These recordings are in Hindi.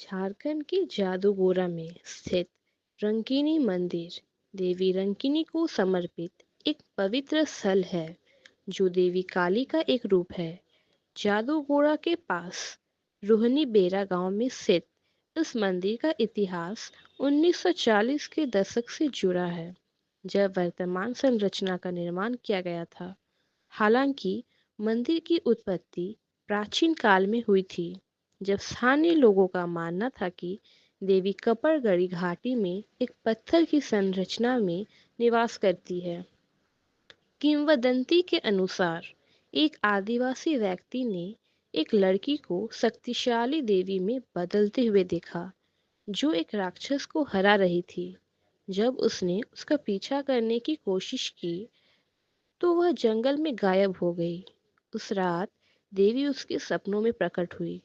झारखंड के जादूगोरा में स्थित रंकिनी मंदिर देवी रंकिनी को समर्पित एक पवित्र स्थल है जो देवी काली का एक रूप है। जादूगोरा के पास रोहनी बेरा गांव में स्थित इस मंदिर का इतिहास 1940 के दशक से जुड़ा है, जब वर्तमान संरचना का निर्माण किया गया था। हालांकि मंदिर की उत्पत्ति प्राचीन काल में हुई थी, जब स्थानीय लोगों का मानना था कि देवी कपड़गड़ी घाटी में एक पत्थर की संरचना में निवास करती है। किंवदंती के अनुसार एक आदिवासी व्यक्ति ने एक लड़की को शक्तिशाली देवी में बदलते हुए देखा, जो एक राक्षस को हरा रही थी। जब उसने उसका पीछा करने की कोशिश की तो वह जंगल में गायब हो गई। उस रात देवी उसके सपनों में प्रकट हुई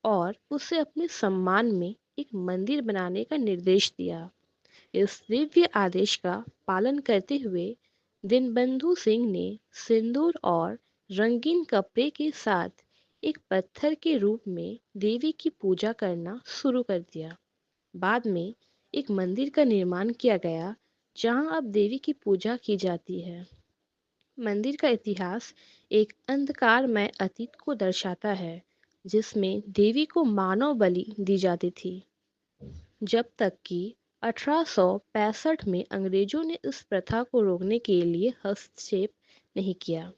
और उसे अपने सम्मान में एक मंदिर बनाने का निर्देश दिया। इस दिव्य आदेश का पालन करते हुए दीनबंधु सिंह ने सिंदूर और रंगीन कपड़े के साथ एक पत्थर के रूप में देवी की पूजा करना शुरू कर दिया। बाद में एक मंदिर का निर्माण किया गया, जहां अब देवी की पूजा की जाती है। मंदिर का इतिहास एक अंधकारमय अतीत को दर्शाता है, जिसमें देवी को मानव बलि दी जाती थी, जब तक कि 1865 में अंग्रेजों ने इस प्रथा को रोकने के लिए हस्तक्षेप नहीं किया।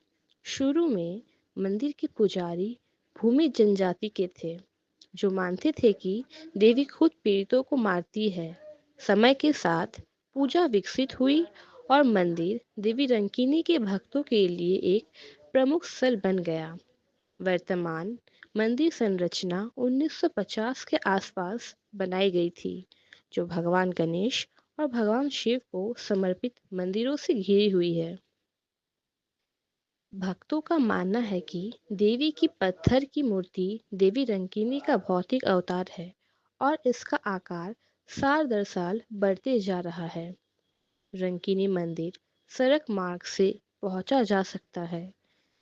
शुरू में मंदिर के पुजारी भूमि जनजाति के थे, जो मानते थे कि देवी खुद पीड़ितों को मारती है। समय के साथ पूजा विकसित हुई और मंदिर देवी रंकिनी के भक्तों के लिए एक प्रमुख स्थल बन गया। वर्तमान मंदिर संरचना 1950 के आसपास बनाई गई थी, जो भगवान गणेश और भगवान शिव को समर्पित मंदिरों से घिरी हुई है। भक्तों का मानना है कि देवी की पत्थर की मूर्ति देवी रंकिनी का भौतिक अवतार है और इसका आकार साल दर साल बढ़ते जा रहा है। रंकिनी मंदिर सड़क मार्ग से पहुंचा जा सकता है।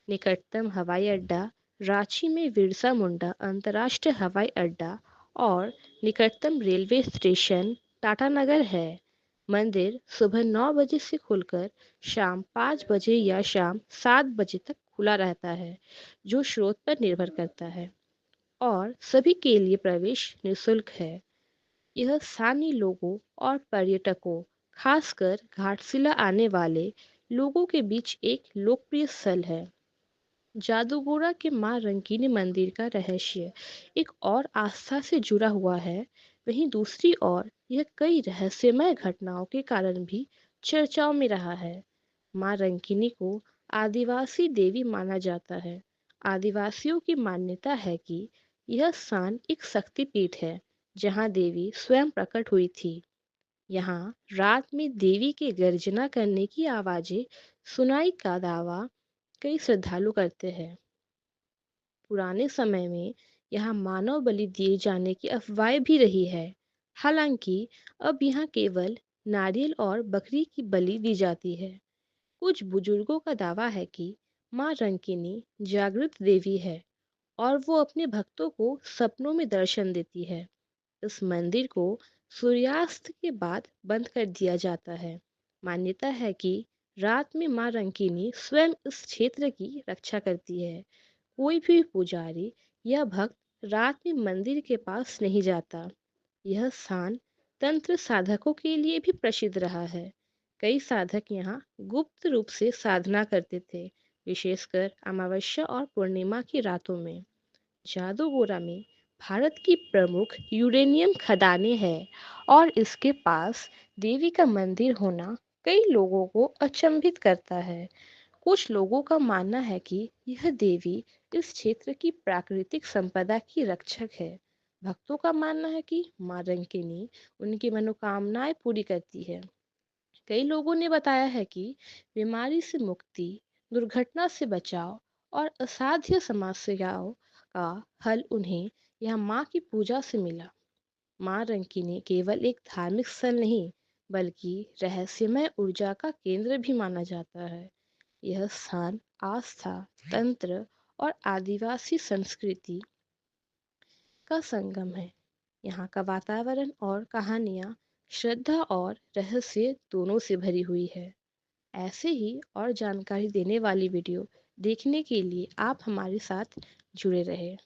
निकटतम हवाई अड्डा रांची में बिरसा मुंडा अंतर्राष्ट्रीय हवाई अड्डा और निकटतम रेलवे स्टेशन टाटानगर है। मंदिर सुबह 9 बजे से खुलकर शाम 5 बजे या शाम 7 बजे तक खुला रहता है, जो स्रोत पर निर्भर करता है, और सभी के लिए प्रवेश निःशुल्क है। यह स्थानीय लोगों और पर्यटकों, खासकर घाटशिला आने वाले लोगों के बीच एक लोकप्रिय स्थल है। जादूगोरा के मां रंकीनी मंदिर का रहस्य एक और आस्था से जुड़ा हुआ है। वहीं दूसरी ओर यह कई रहस्यमय घटनाओं के कारण भी चर्चाओं में रहा है। मां रंकीनी को आदिवासी देवी माना जाता है। आदिवासियों की मान्यता है कि यह स्थान एक शक्तिपीठ है, जहां देवी स्वयं प्रकट हुई थी। यहाँ रात में देवी के गर्जना करने की आवाजें सुनाई का दावा कई श्रद्धालु करते हैं। पुराने समय में यहाँ मानव बलि दिए जाने की अफवाह भी रही है। हालांकि अब यहाँ केवल नारियल और बकरी की बलि दी जाती है। कुछ बुजुर्गों का दावा है कि माँ रंकिनी जागृत देवी है और वो अपने भक्तों को सपनों में दर्शन देती है। इस मंदिर को सूर्यास्त के बाद बंद कर दिया जाता है। मान्यता है कि रात में मां रंकिनी स्वयं इस क्षेत्र की रक्षा करती है। कोई भी पुजारी या भक्त रात में मंदिर के पास नहीं जाता। यह स्थान तंत्र साधकों के लिए भी प्रसिद्ध रहा है। कई साधक यहाँ गुप्त रूप से साधना करते थे, विशेषकर अमावस्या और पूर्णिमा की रातों में। जादूगोरा में भारत की प्रमुख यूरेनियम खदानें हैं और इसके पास देवी का मंदिर होना कई लोगों को अचंभित करता है। कुछ लोगों का मानना है कि यह देवी इस क्षेत्र की प्राकृतिक संपदा की रक्षक है। भक्तों का मानना है कि मां रंकिनी उनकी मनोकामनाएं पूरी करती है। कई लोगों ने बताया है कि बीमारी से मुक्ति, दुर्घटना से बचाव और असाध्य समस्याओं का हल उन्हें यह माँ की पूजा से मिला। माँ रंकिनी केवल एक धार्मिक स्थल नहीं, बल्कि रहस्यमय ऊर्जा का केंद्र भी माना जाता है। यह स्थान आस्था, तंत्र और आदिवासी संस्कृति का संगम है, यहाँ का वातावरण और कहानियाँ श्रद्धा और रहस्य दोनों से भरी हुई है। ऐसे ही और जानकारी देने वाली वीडियो देखने के लिए आप हमारे साथ जुड़े रहे।